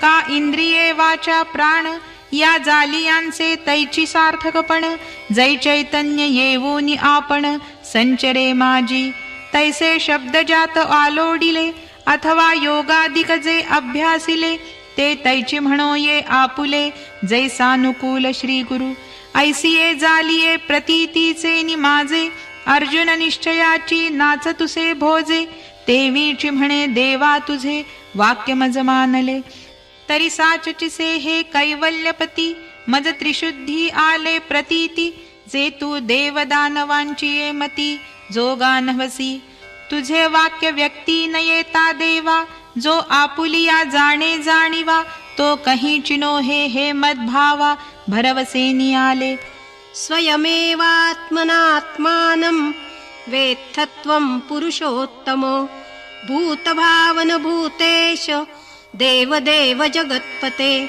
का इंद्रिये वाचा प्राण या जालियांचे तैची सार्थकपण. जै चैतन्य येवोनी आपण संचरे माझी. तैसे शब्द जात आलोडिले अथवा योगादिक जे अभ्यासिले ते तैची म्हणो ये आपुले. जै सानुकूल श्री गुरु ऐसिये जालिये प्रतीतीचे नि माझे. अर्जुन निश्चयाची नाच तुसे भोजे. तेवीची म्हणे देवा तुझे वाक्य मज मानले. तरी साचचिसे हे कैवल्यपती मज त्रिशुद्धी आले प्रतीती. जे तू देवदानवांची ये मती जोगा नवसी. तुझे वाक्य व्यक्ती न येता देवा. जो आपुलिया जाणे जाणीवा तो कही चिनो हे मद्भावा. भरवसेनी आले स्वयमेवात्मनात्मानं वेत्थत्वं पुरुषोत्तमो. भूतभावन भूतेश देवदेव जगत्पते.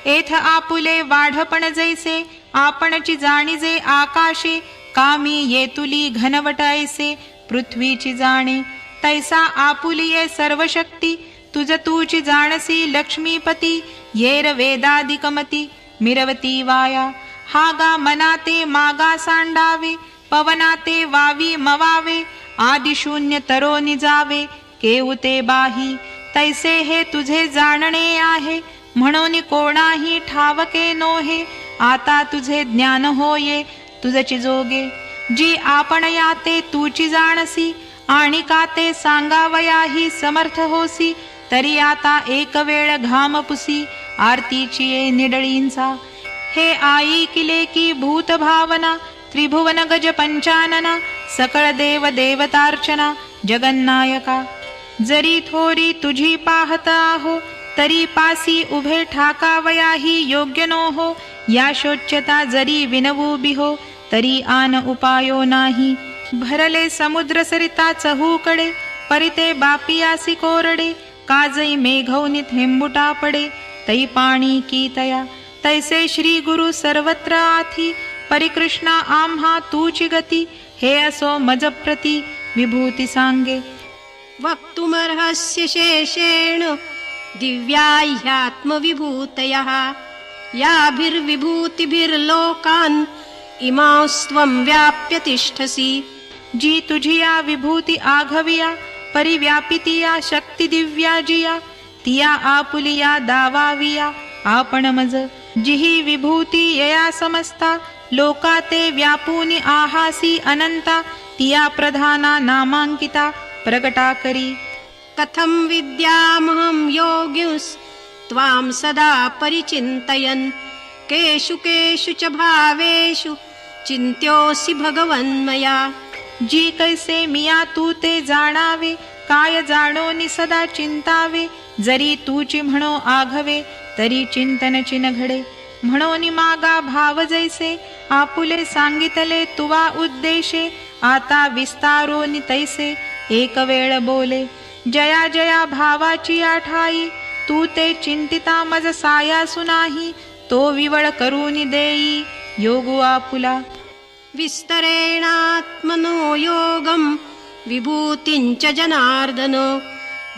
एथ आपुले वाढपण जैसे आपणची जाणीजे आकाशे. कामी येतुली घनवट ऐसे पृथ्वीची जाणे. तैसा आपुलिये सर्वशक्ती तुझ तूची जाणसी लक्ष्मीपती. येर वेदादिकमती मिरवती वाया. हागा मनाते मागा सांडावे पवनाते वावी मवावे. आदिशून्य तरो निजावे केऊते बाही. तैसे हे तुझे जाणणे आहे म्हणून कोणाही ठावके नोहे. आता तुझे ज्ञान होये तुझची जोगे. जी आपण याते तूची जाणसी आणि का ते सांगावयाही समर्थ होसी. तरी आता एक वेळ घाम पुसी आरतीची ये निडळींचा. हे आई किले की भूत भावना त्रिभुवन गज पंचानना. सकळ देव देवतार्चना जगन्नायका. जरी थोरी तुझी पाहत आहो तरी पासी उभे ठाकावयाही योग्य नो हो. या शोच्यता जरी विनवू बिहो तरी आन उपायो नाही. भरले समुद्र सरिता चहूकडे परिते बापियासी कोरडे. काजई मेघौनी थेंबुटा पडे तै पाणी की तया. तैसे श्री गुरु सर्वत्र आथी परिकृष्णा आम्हा तूची गती. हे असो मज प्रती विभूती सांगे. वक्तुमर्हस्य शेषेण दिव्याह्यात्मविभूतयः. याभिर्विभूतिभिर्लोकान् इमांस्त्वं व्याप्य तिष्ठसि. जी तुझी या विभूती आघविया परिव्यापिती या शक्ती दिव्या जिया. तिया आपुलिया दावाविया आपण मज. जिही विभूती यया समस्ता लोका ते व्यापूनी आहासी अनंता. तिया प्रधाना नामांकिता प्रगटा करी. कथं विद्यामहं योगिंस्त्वां सदा परिचिन्तयन्. केषु केषु च भावेषु चिन्त्योऽसि भगवन्मया. जी कैसे मिया तू ते जाणावे काय जाणोनी सदा चिंतावे. जरी तूची म्हणो आघवे तरी चिंतन चिन घडे. म्हणोनी मागा भाव जैसे आपुले सांगितले तुवा उद्देशे. आता विस्तारोनी तैसे एक वेळ बोले. जया जया भावाची आठाई तू ते चिंतिता मज सायासु नाही. तो विवळ करून देई योगु आपुला. विस्तरेणात्मनो योगं विभूतिंच जनार्दन.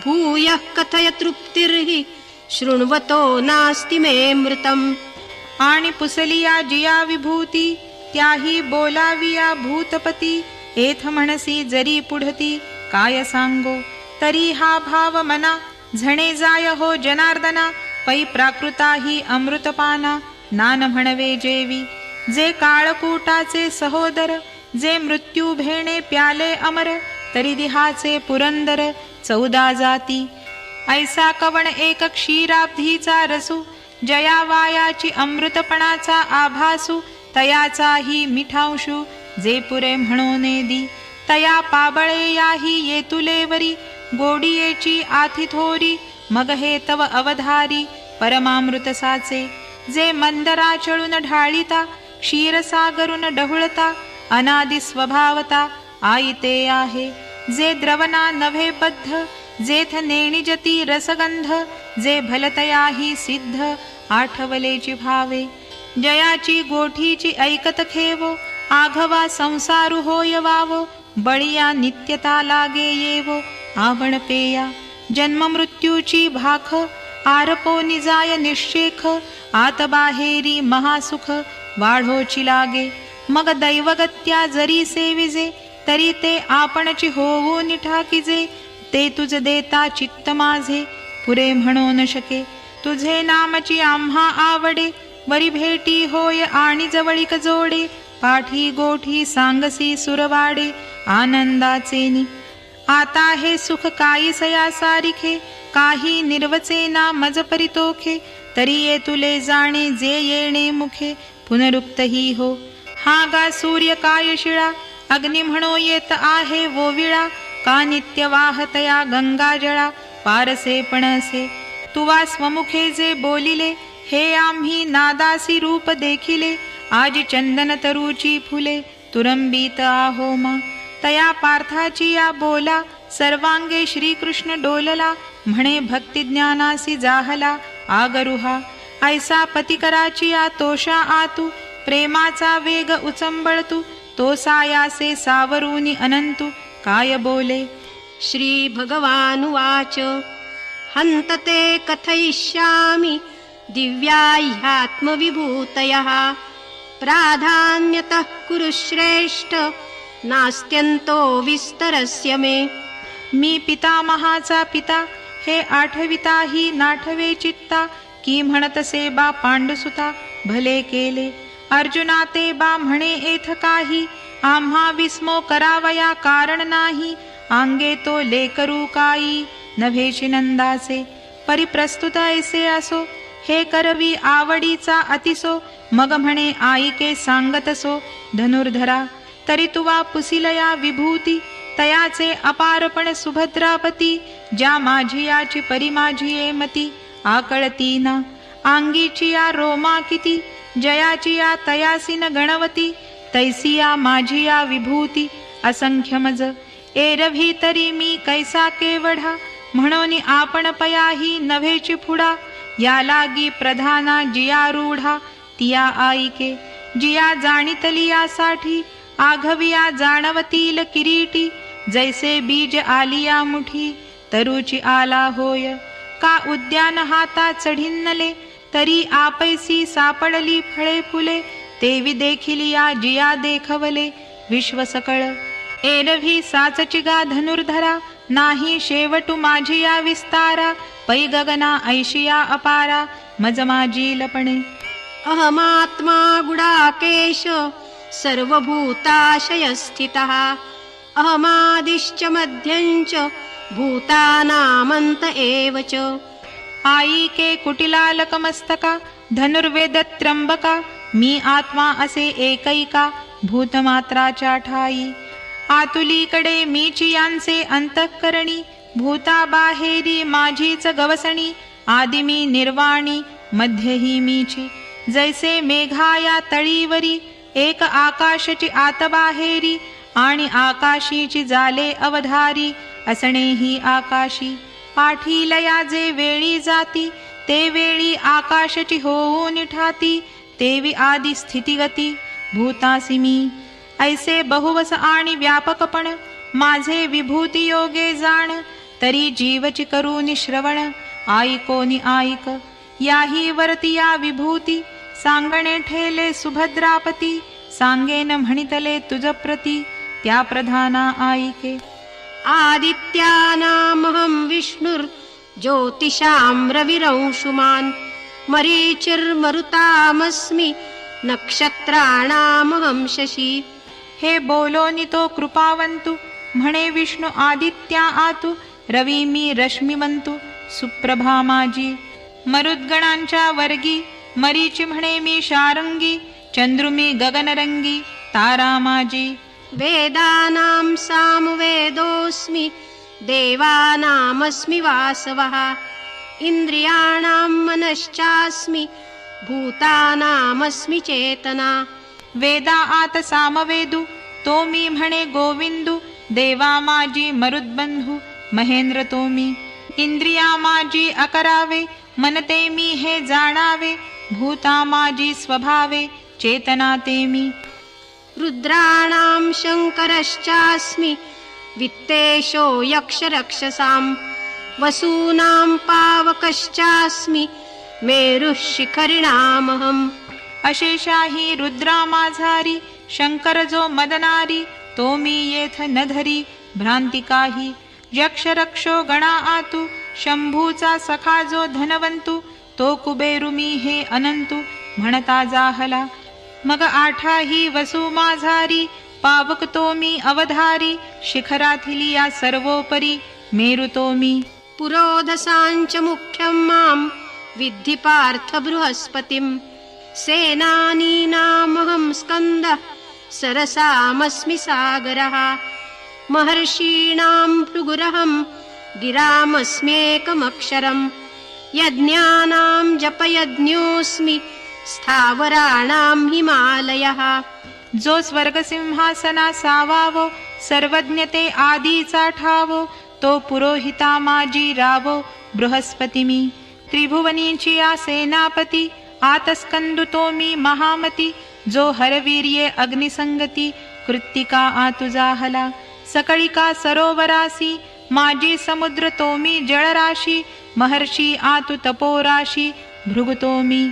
भूयः कथय तृप्तिर्हि शृण्वतो नास्ति मे मृतम्. आणि पुसलिया जिया विभूती त्याही बोलाविया भूतपती. एथ म्हणसी जरी पुढती काय सांगो. तरी हा भाव मना झणे जाय हो जनार्दना. पै प्राकृताही अमृतपाना नान म्हणवे जेवी. जे काळकूटाचे सहोदर जे मृत्यू भेणे प्याले अमर. तरी दिहाचे पुरंदर 14 जाती. ऐसा कवण एक क्षीराब्धीचा रसू. जया वायाची अमृतपणाचा आभासू. तयाचाही मिठांशू जे पुरे म्हणोने दी. तया पाबळे याही येतुलेवरी. गोडियेची आथी थोरी मग हे तव अवधारी. परमामृत साचे जे मंदराचळून ढाळिता. क्षीरसागरून डहुळता अनादि स्वभावता. आईते आहे जे द्रवना नभे बद्ध. जेथ नेणिजती रसगंध. जे भलतयाही सिद्ध आठवलेची भावे. जयाची गोठीची ऐकत खेवो. आघवा संसारू होय वावो. बळिया नित्यता लागे येवो. आवण पेया जन्म मृत्यूची भाख. आरपो निजाय निश्चेख आत बाहेरी महासुख वाढोची लागे मग दैवगत्या जरी सेविजे तरी ते आपणची होऊ निठाकीजे ते तुझ देता चित्त माझे पुरे म्हणू न शके तुझे नामची आम्हा आवडे वरी भेटी होय आणि जवळीक जोडे पाठी गोठी सांगसी सुरवाडे आनंदाचेनी आता हे सुख काही सया सारिखे काही निर्वचे ना मज परितोखे तरी ये तुले जाणे जे येणे मुखे पुनरुक्त ही हो हा गा सूर्य काय शिळा अग्नी म्हणो येत आहे वो विळा का नित्य वाहतया गंगा जळा पारसे पणसे तुवा स्वमुखे जे बोलिले हे आम्ही नादासी रूप देखिले आज चंदन तरुची फुले तुरंबीत आहो मा तया पार्थाची या बोला सर्वांगे श्रीकृष्ण डोलला म्हणे भक्ती ज्ञानासी जाहला आगरुहा ऐसा पतिकराची या तोषा आतू प्रेमाचा वेग उचंबळतू तो सायासे सावरूनी अनंतु काय बोले श्री भगवानुवाच हन्तते कथयिष्यामि दिव्या ह्यात्मविभूतयः प्राधान्यतः कुरु श्रेष्ठ नास्त्यन्तो विस्तरस्य मे मी पितामहाचा पिता हे आठविता ही नाठवे चित्ता की म्हणतसे बा पांडुसुता भले केले अर्जुना ते बा म्हणे एथ काही आम्हा विस्मो करावया कारण नाही आंगे तो लेकरू काई नभेची नंदाचे परिप्रस्तुत ऐसे असो हे करवी आवडीचा अतिसो मग म्हणे आईके सांगतसो धनुर्धरा तरी तुवा पुसिलया विभूती तयाचे अपारपण सुभद्रापती ज्या माझी याची परी माझी ये मती आकळती ना आंगीची या रोमा किती जयाची या तयासी न गणवती तैसी या माझी या विभूती असंख्य मज एरवी तरी मी कैसा केवढा म्हणून आपण पयाही नभेची फुडा या लागी प्रधाना जिया रूढा तिया आईके जिया जाणितली यासाठी आघविया जाणवतील किरीटी जैसे बीज आलिया मुठी तरुची आला होय का उद्यान हाता चढिन्नले तरी आपैसी सापडली फळे फुले तेवी देखिली या जिया देखवले विश्व सकळ एरवी साचची गा धनुर्धरा नाही शेवटू माझी या विस्तारा पै गगना ऐशिया अपारा मज माझी लपणे अहमात्मा गुडाकेश सर्वभूताशयस्थितः अहमादिश्च मध्यञ्च भूतानामन्त एव च आई के कुटिलालकमस्तका धनुर्वेद त्र्यंबका मी आत्मा असे एकैका भूतमात्राच्या ठाई आतुलीकडे मीची यांचे अंतःकरणी भूता बाहेरी माझीच गवसणी आदि मी निर्वाणी मध्यही मीची जैसे मेघाया तळीवरी एक आकाशची आतबाहेरी आणि आकाशीची जाले अवधारी असणे ही आकाशी पाठीलया जे वेळी जाती ते वेळी आकाशची होऊ निठाती तेवी आदि स्थितिगती भूतासी मी ऐसे बहुवस आणि व्यापकपण माझे विभूती योगे जाण तरी जीवची करूनि श्रवण ऐकोनी ऐक याही वरती या विभूती सांगणे ठेले सुभद्रापती सांगेन म्हणितले तुझ प्रती त्या प्रधाना ऐके आदित्यानामहं विष्णुर्ज्योतिषां रविरंशुमान् मरीचिर्मरुतामस्मि नक्षत्राणामहं शशी हे बोलोनी तो कृपावंतु म्हणे विष्णू आदित्या आतु रवी मी रश्मिवंतु सुप्रभा माझी मरुद्गणांच्या वर्गी मरीची म्हणे मी शारंगी चंद्रुमी गगनरंगी तारा माझी वेदानां सामवेदोऽस्मि देवानामस्मि वासवः इन्द्रियाणां मनश्चास्मि भूतानामस्मि चेतना वेदा आत सामवेदू तो मी म्हणे गोविंदू देवा माझी मरुद्बंधू महेंद्र तो मी इंद्रिया माझी अकरावे मनते मी हे जाणावे भूता माझी स्वभावे चेतना ते मी रुद्राणां शङ्करश्चास्मि वित्तेशो यक्षरक्षसां वसूनां पावकश्चास्मि मेरुः शिखरिणामहम् अशेषाही रुद्रा माझारी शंकर जो मदनारी तो मी येथ न धरी भ्रांती काही यक्ष रक्षो गणा आतु शंभूचा सखा जो धनवंतू तो कुबेरू मी हे अनंतू म्हणता जाहला मग आठाही वसु माझारी पावक तो मी अवधारी शिखराथिली या सर्वोपरी मेरु तो मी पुरोधसांच मुख्यं मां विद्धि पार्थ बृहस्पतिं सेनानीनामहं स्कन्दः सरसामस्मि सागरः महर्षीणां भृगुरहं गिरामस्म्येकमक्षरम् यज्ञानां जपयज्ञोऽस्मि स्थावराणां हिमालयः जो स्वर्गसिंहासना सावावो सर्वज्ञते आदीचा ठावो तो पुरोहिता माजी रावो बृहस्पती मी त्रिभुवनीची या सेनापती आतस्कंदु तो मी महामती जो हरवीर्ये अग्निसंगती कृत्तिका आतुजाहला सकळिका सरोवरासी माजी समुद्र तो मी जळराशी महर्षी आतु तपोराशी भृगुतो मी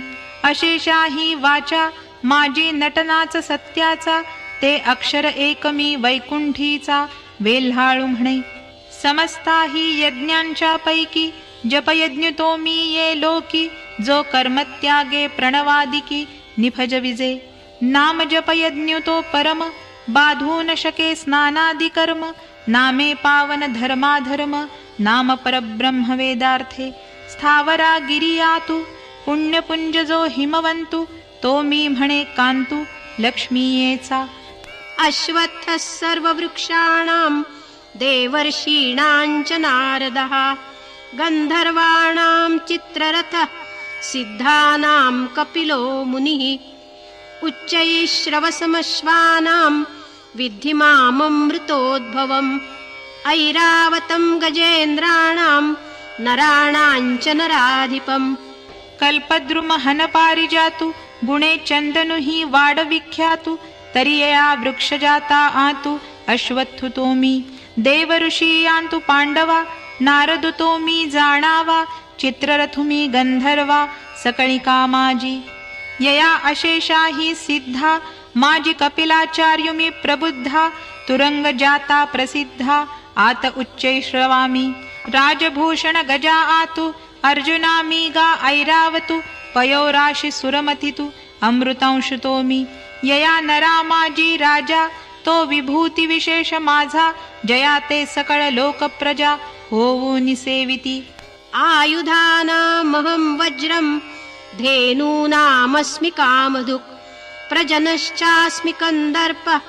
अशेषाही वाचा माजी नटनाच सत्याचा ते अक्षर एकमी वैकुंठीचा वेल्हाळू म्हणे समस्ताही यज्ञांच्या पैकी जपयज्ञ तो मी ये लोकी जो कर्मत्यागे प्रणवादिकी निफज विजे नाम जपयज्ञ तो परम बाधू न शके स्नानादि कर्म नामे पावन धर्माधर्म नाम परब्रह्म वेदार्थे स्थावरा गिरियातु पुण्यपुंज जो हिमवंतु तो मी म्हणे कांतु लक्ष्मीयेचा अश्वत्थः सर्ववृक्षाणां देवर्षीणां च नारदः गन्धर्वाणां चित्ररथः सिद्धानां कपिलो मुनिः उच्चैः श्रवसमश्वानां विद्धि माममृतोद्भवम् ऐरावतं गजेन्द्राणां नराणां च नराधिपम् कल्पद्रुमहन पारिजातु गुणे चंदनु ही वाड विख्यातु तरियया वृक्षजाता आतु अश्वत्थु तो मी देव ऋषी आंतु पांडवा नारदु तो मी जाणावा चित्ररथु मी गंधर्वा सकळिका माजी यया अशेषा ही सिद्धा माजी कपिलाचार्य मी प्रबुद्धा तुरंग जाता प्रसिद्धा आत उच्चै श्रवामी राजभूषण गजा आतु अर्जुना मी गा ऐरावतु पयोराशि सुरमतितु अमृतांशु तो मी यया नरा माजी राजा तो विभूती विशेष माझा जया ते सकळ लोक प्रजा होवू निसेविती आयुधानामहं वज्रं धेनूनामस्मि कामधुक् प्रजनश्चास्मि कन्दर्पः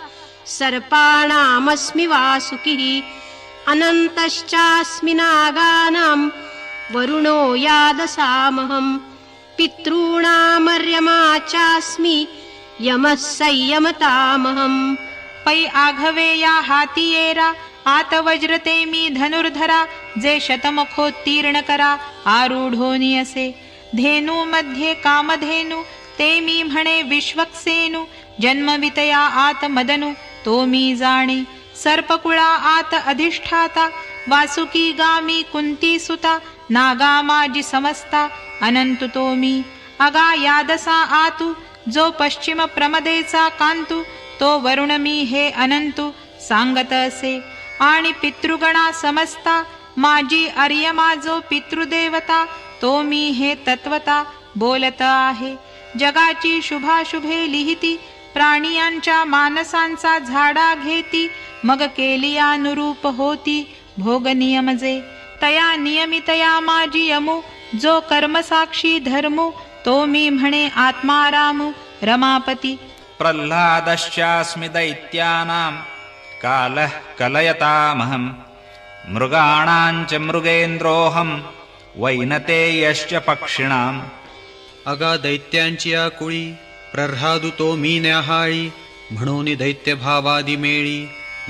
सर्पाणामस्मि वासुकिः अनन्तश्चास्मि नागानां वरुणो यादसामहं पितॄणामर्यमा चास्मि यमः संयमतामहं पै आघवे या हातीयेरा आत वज्रते मी धनुर्धरा जे शतमुखोत्तीर्ण करा आरूढोनी असे धेनू मध्ये कामधेनु ते मी म्हणे विश्वक्सेनु जन्मवितया आत मदनु तो मी जाणे सर्पकुळा आत अधिष्ठाता वासुकी गामी कुंती सुता नागा माजी समस्ता अनंतु तो मी अगा यादसा आतु जो पश्चिम प्रमदेचा कांतु तो वरुण मी हे अनंतु सांगत असे आणि पितृगणा समस्ता माजी अर्यमा जो पितृदेवता तो मी हे तत्वता बोलत आहे जगाची शुभाशुभे लिहिती प्राणियांच्या मानसांचा झाडा घेती मग केली अनुरूप होती भोग नियमजे तया नियमितया माजी यमु जो कर्मसाक्षी धर्मु तो मी म्हणे आत्मारामु रमापती प्रह्लादश्चास्मि दैत्यानां कालः कलयतामहं मृगाणांच मृगेन्द्रोऽहं वैनतेयश्च पक्षिणाम् अगा दैत्यांची या कुळी प्रह्लादु तो मी न्याहाळी म्हणून दैत्य भावादी मेळी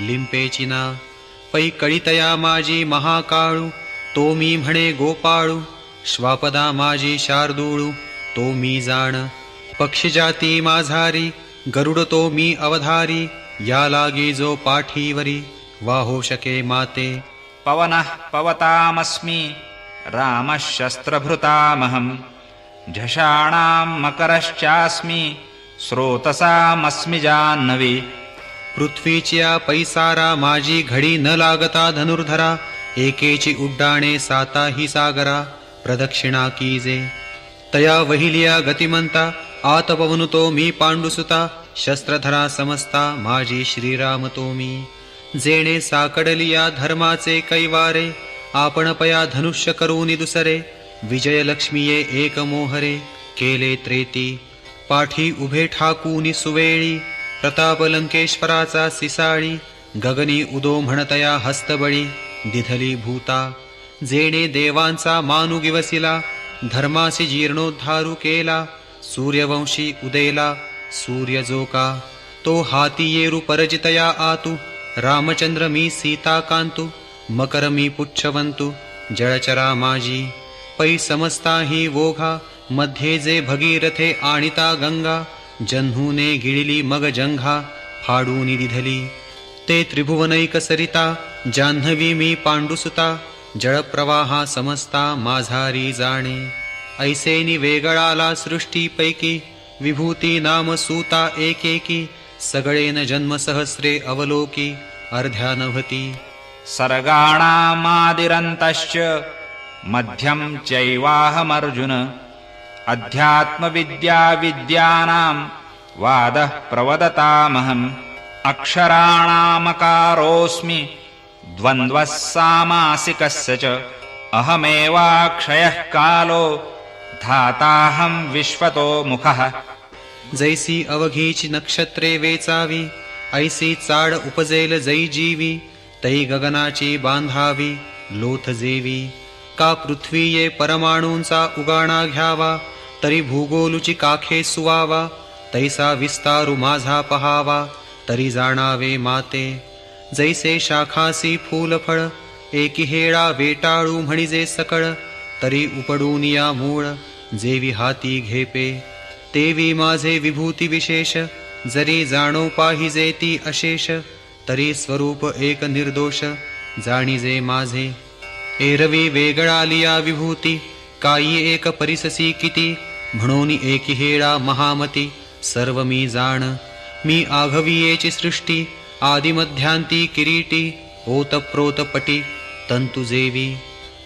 लिंपेची ना पै कळितया माझी महाकाळू तो मी म्हणे गोपाळू श्वापदा माझी शार्दूळू तो मी जाण पक्षीजाती माझारी गरुड तो मी अवधारी या लागी जो पाठीवरी वाहो शके माते पवनः पवतामस्मि रामः शस्त्रभृतामहम् झषाणां मकरश्चास्मि स्रोतसामस्मि जाह्नवी. पृथ्वीच्या पैसारा माझी घडी न लागता धनुर्धरा एकेची उड्डाणे साता ही सागरा प्रदक्षिणा कीजे. तया वहिलिया गतिमंता आत पवनुतो मी पांडुसुता शस्त्रधरा समस्ता माझी श्रीराम तो मी. जेणे साकडलिया धर्माचे कैवारे आपण पया धनुष्य करूनी दुसरे विजयलक्ष्मीये एक मोहरे केले त्रेती पाठी उभे ठाकूनी सुवेळी प्रताप लंकेश्वराचा सिसाळी गगनी उदो म्हणतया हस्तबळी दिधली भूता. जेणे देवांचा मानु गिवसिला धर्मासी जीर्णोद्धारू केला सूर्यवंशी उदेला सूर्य जोका तो हाती येरू परजितया आतु रामचंद्र मी सीता कांतु मकर मी पुच्छवंतु जळचरा माझी पै समस्ता ही वोघा मध्ये जे भगीरथे आणिता गंगा जन्हूने गिळली मग जंघा फाडूनी दिधली ते त्रिभुवनैक सरिता जान्हवी मी पांडुसुता जळप्रवाहा समस्ता माझारी जाणे. ऐसेनी वेगळाला सृष्टीपैकी विभूती नाम सूता एकेकी सगळेन जन्म सहस्रे अवलोकी अर्ध्यानभती. सर्गाणामादिरन्तश्च मध्यं चैवाहमर्जुन अध्यात्मविद्या विद्यानां वादः प्रवदतामहम् अक्षराणामकारोऽस्मि द्वन्द्वः सामासिकस्य च अहमेवाक्षयः कालो धाताहं विश्वतो मुखः. जैसी अवघीची नक्षत्रे वेचावी ऐसी चाड उपजेल जै जीवी तै गगनाची बांधावी लोथ जेवी. का पृथ्वी ये परमाणूंचा उगाणा घ्यावा तरी भूगोलुची काखे सुवावा तैसा विस्तारू माझा पहावा तरी जाणावे माते. जैसे शाखासी फूलफळ एकी हेळा वेटाळू म्हणिजे सकळ तरी उपडून या मूळ जेवी हाती घेपे तेवी माझे विभूती विशेष जरी जाणो पाहिजे ती अशेष तरी स्वरूप एक निर्दोष जाणीजे माझे. एरवी वेगळालिया विभूती काही एक परिससी किती म्हणून एकी हेळा महामती सर्व मी जाण. मी आघवियेची सृष्टी आदिमध्यांती किरीटी ओतप्रोतपटी तंतुजेवी.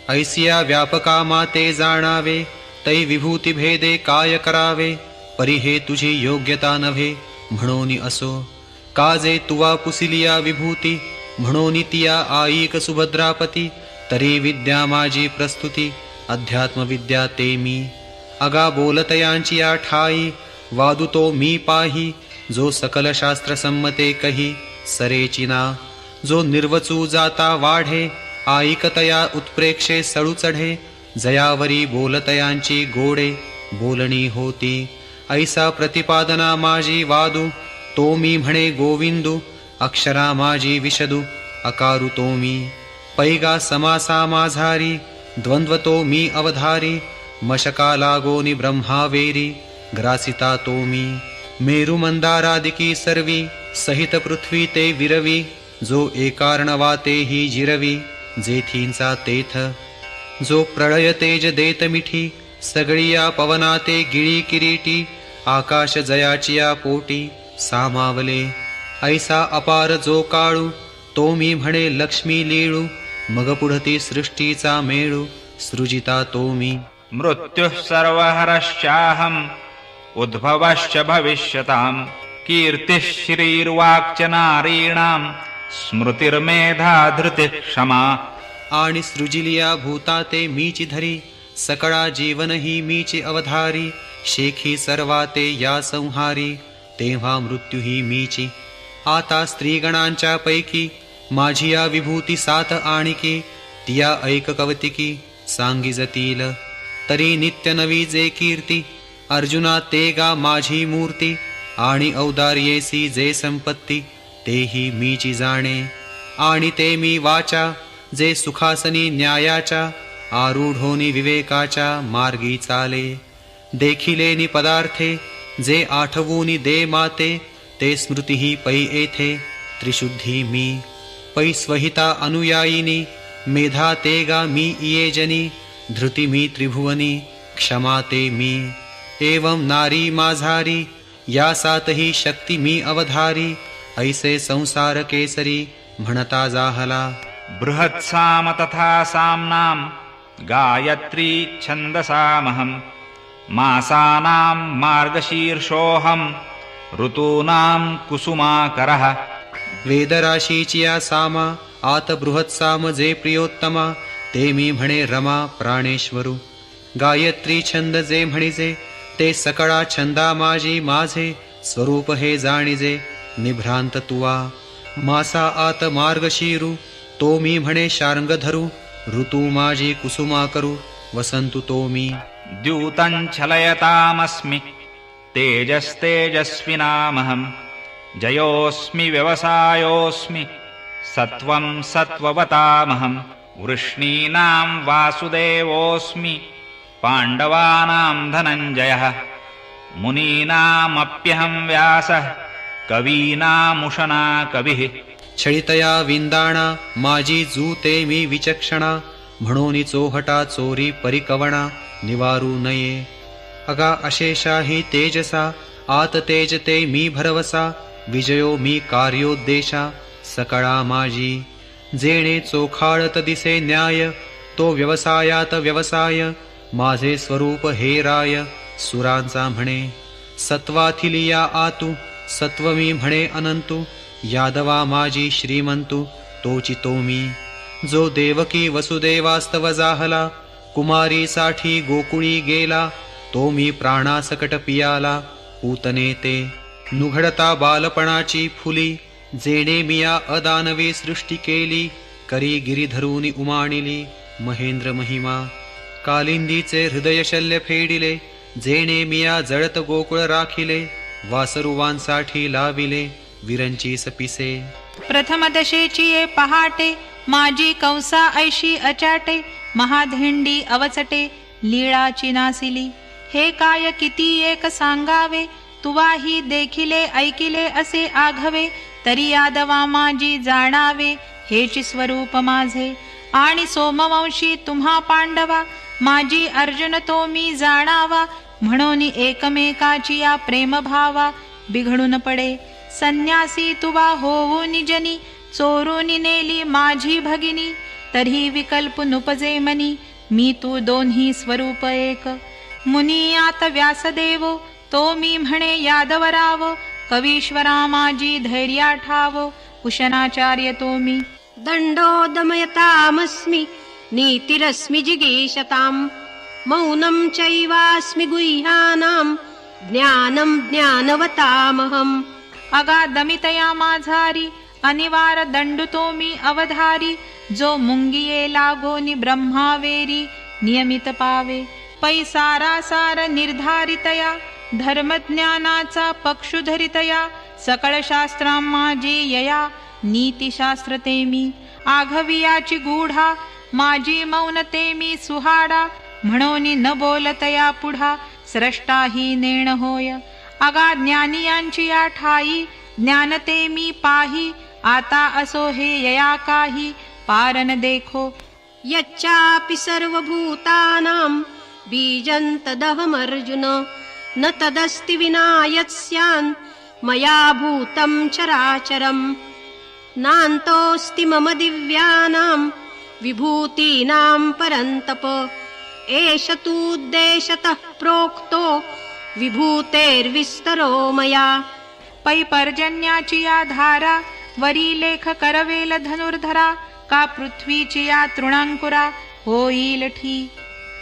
ऐसिया व्यापका माते जाणावे तै विभूती भेदे काय करावे परी हे तुझी योग्यता नव्हे म्हणून असो. काजे तुवा पुसिलिया विभूती म्हणून तिया आईक सुभद्रापती तरी विद्या माझी प्रस्तुती अध्यात्मविद्या ते मी. अगा बोलतयांची या ठाई वादुतो मी पाही जो सकल शास्त्र संमते कही सरेचिना. जो निर्वचू जाता वाढे आईकतया उत्प्रेक्षे सळू चढे जयावरी बोलतयांची गोडे बोलणी होती. ऐसा प्रतिपादना माझी वादू तो मी म्हणे गोविंदू अक्षरा माझी विशदू अकारु तो मी. पैगा समासा माझारी द्वंद्व तो मी अवधारी मशका लागोनी ब्रह्मावेरी ग्रासिता तो मी. मेरु मंदारादिकी सर्वी सहित पृथ्वी ते विरवी जो एकार्णवाते ही जिरवी जेथींचा तेथ. जो प्रळय तेज देत मिठी सगळिया पवनाते गिळी किरीटी आकाश जयाचिया पोटी सामावले. ऐसा अपार जो काळू तो मी म्हणे लक्ष्मी लीळू मग पुढती सृष्टीचा मेळू सृजिता तो मी. मृत्युः सर्वहरश्चाहम् उद्भवश्च भविष्यताम् कीर्तिः श्रीर्वाक्च नारीणां स्मृतिर्मेधा धृतिः क्षमा. आणि सृजिलिया भूता ते मीची धरी सकळा जीवन ही मीची अवधारी शेखी सर्वा ते या संहारी तेव्हा मृत्यू ही मीची. आता स्त्रीगणांच्या पैकी माझी या विभूती सात आणिकी तिया ऐक कवतिकी सांगी जतील तरी नित्य नवी जे कीर्ती. अर्जुना ते गा माझी मूर्ती आणि औदार्येसी जे संपत्ती तेही मीची जाणे. आणि ते मी वाचा जे सुखासनी न्यायाच्या आरूढोनी विवेकाच्या मार्गी चाले. देखिलेनी पदार्थे जे आठवूनी दे माते ते स्मृती पै येथे त्रिशुद्धी मी. पै स्वहिता अनुयायिनी मेधा ते गा मी इयेजनी, धृती मी त्रिभुवनी, क्षमा ते मी. एवं नारी माझारी, या सातही शक्ती मी अवधारी, ऐसे संसार केसरी म्हणता जाहला. बृहत्साम तथा साम्नां गायत्री छन्दसामहं, मासानां मार्गशीर्षोऽहं ऋतूनां कुसुमाकरः. वेदराशीची या सामा, आत बृहत्साम जे प्रियोत्तमा, ते मी म्हणे रमा प्राणेश्वरू. गायत्री छंद जे म्हणिजे, ते सकळा छंदा माझी माझे, स्वरूप हे जाणिजे निभ्रांत तुवा. मासा आत मार्गशीरू, तो मी म्हणे शार्ंग धरू, ऋतू माझी कुसुमा करू, वसंतु तो मी. द्यूतं छलयतामस्मि, तेजस्तेजस्विनामहं, जयोऽस्मि व्यवसायोऽस्मि, सत्वं सत्त्ववतामहं. वृष्णीनां वासुदेवोऽस्मि, पाण्डवानां धनञ्जयः. मुनीनामप्यहं व्यासः, कवीनामुशना कविः. छळितया विंदाणा, माझी जूते मी विचक्षणा, म्हणून चोहटा चोरी परिकवणा, निवारू नये. अगा अशेषा ही तेजसा, आत तेजते मी भरवसा, विजयो मी कार्योद्देशा, सकळा माझी. जेणे चोखाळत दिसे न्याय, तो व्यवसायात व्यवसाय, माझे स्वरूप हे राय, सुरांचा म्हणे. सत्वाथिलिया आतू, सत्व मी म्हणे अनंतू, यादवा माझी श्रीमंतू, तोची तो मी. जो देवकी वसुदेवास्तव जाहला, कुमारीसाठी गोकुळी गेला, तो मी प्राणासकट पियाला, पूतने ते. नुघडता बालपणाची फुली, जेणे मिया अदानवे सृष्टी केली, करी गिरीधरूनी उमाणिली महेंद्र महिमा. कालिंदीचे हृदय शल्य फेडिले, जेणे मिया जळत गोकुळ राखिले, वासरुवांसाठी लाविले विरंची सपिसे. प्रथम दशेची ये पहाटे, माझी कंसा ऐशी अचाटे, महाधेंडी अवचटे लीळाची नासिली. हे काय किती एक सांगावे, तुवाही देखिले ऐकिले असे आघवे, तरी यादवा माझी जाणावे हेची स्वरूप माझे. आणि सोमवंशी तुम्हा पांडवा, माझी अर्जुन तो मी जाणावा, म्हणून एकमेकाची या प्रेम भावा बिघडून पडे. संन्यासी तुवा होऊन जनी, चोरून नेली माझी भगिनी, तरी विकल्प नुपजे मनी, मी तू दोन्ही स्वरूप एक. मुनियात व्यासदेव, तो मी म्हणे यादवराव, कवीश्वरा माझी धैर्या ठाव, उशनाचार्य तो मी. दंडो दमयतामस्मि, नीतिरस्मि जिगीषताम्, मौनं चैवास्मि गुह्यानां, ज्ञानं ज्ञानवतामहम्. अगा दमितया माझारी, अनिवार दंडु तो मी अवधारी, जो मुंगिये लागोनी ब्रह्मावेरी नियमित पावे. पै सारासार निर्धारितया, धर्मज्ञानाचा पक्षुधरितया, सकळ शास्त्रां माझी यया, नीतिशास्त्र ते मी. आघवियाची गूढा, माझी मौनते मी सुहाडा, म्हणून न बोलतया पुढा, स्रष्टा ही नेण होय. अगा ज्ञानियांची या ठाई, ज्ञानते मी पाही, आता असो हे यया काही, पारन देखो. यच्चापि सर्वभूतानां बीजं तदहमर्जुन, न तदस्ति विना यत्स्यान् मया भूतं चराचरम्. नान्तोऽस्ति मम दिव्यानां विभूतीनां परन्तप, एष तूद्देशतः प्रोक्तो विभूतेर्विस्तरो मया. पै पर्जन्याची या धारा, वरी लेख करवेल धनुर्धरा, का पृथ्वीची या तृणांकुरा होईल ठी.